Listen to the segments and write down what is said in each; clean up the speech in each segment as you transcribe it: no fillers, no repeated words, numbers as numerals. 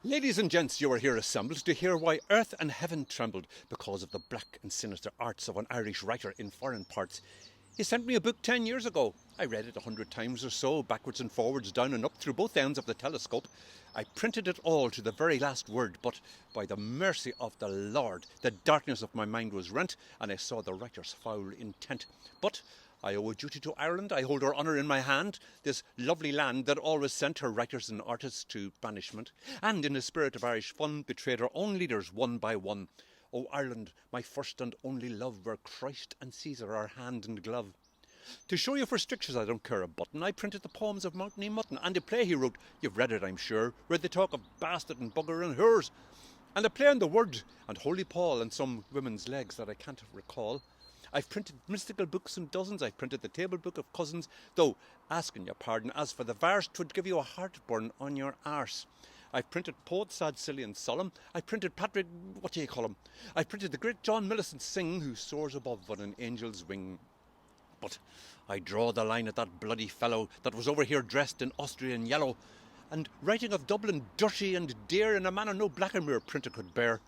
Ladies and gents, you are here assembled to hear why earth and heaven trembled because of the black and sinister arts of an Irish writer in foreign parts. He sent me a book 10 years ago. I read it 100 times or so, backwards and forwards, down and up, through both ends of the telescope. I printed it all to the very last word, but by the mercy of the Lord, the darkness of my mind was rent, and I saw the writer's foul intent. But I owe a duty to Ireland. I hold her honour in my hand, this lovely land that always sent her writers and artists to banishment, and in a spirit of Irish fun betrayed her own leaders one by one. O Ireland, my first and only love, where Christ and Caesar are hand and glove. To show you for strictures I don't care a button, I printed the poems of Mountain Mutton, and a play he wrote, you've read it I'm sure, where they talk of bastard and bugger and whores, and a play on the word, and Holy Paul, and some women's legs that I can't recall. I've printed mystical books in dozens. I've printed the table book of cousins, though, asking your pardon, as for the verse, 'twould give you a heartburn on your arse. I've printed poets sad, silly and solemn. I printed Patrick, what do you call him? I printed the great John Millicent Synge, who soars above on an angel's wing. But I draw the line at that bloody fellow that was over here dressed in Austrian yellow, and writing of Dublin dirty and dear in a manner no blackamoor printer could bear.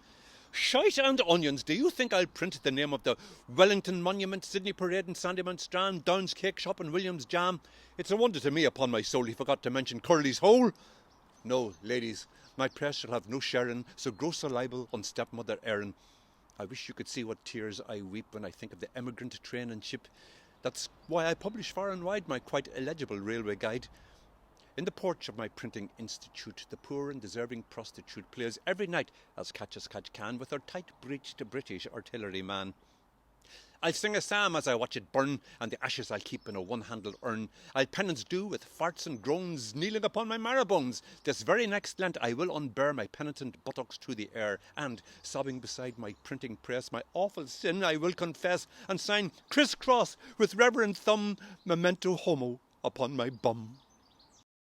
Shite and onions, do you think I'll print the name of the Wellington Monument, Sydney Parade and Sandymount Strand, Downs Cake Shop and Williams Jam? It's a wonder to me, upon my soul, he forgot to mention Curly's Hole. No, ladies, my press shall have no share in so gross a libel on stepmother Erin. I wish you could see what tears I weep when I think of the emigrant train and ship. That's why I publish far and wide my quite illegible railway guide. In the porch of my printing institute, the poor and deserving prostitute plays every night as catch can with her tight-breeched British artillery man. I'll sing a psalm as I watch it burn, and the ashes I'll keep in a one-handled urn. I'll penance do with farts and groans, kneeling upon my marrow bones. This very next Lent I will unbear my penitent buttocks to the air, and, sobbing beside my printing press, my awful sin I will confess, and sign criss-cross with reverend thumb, memento homo, upon my bum.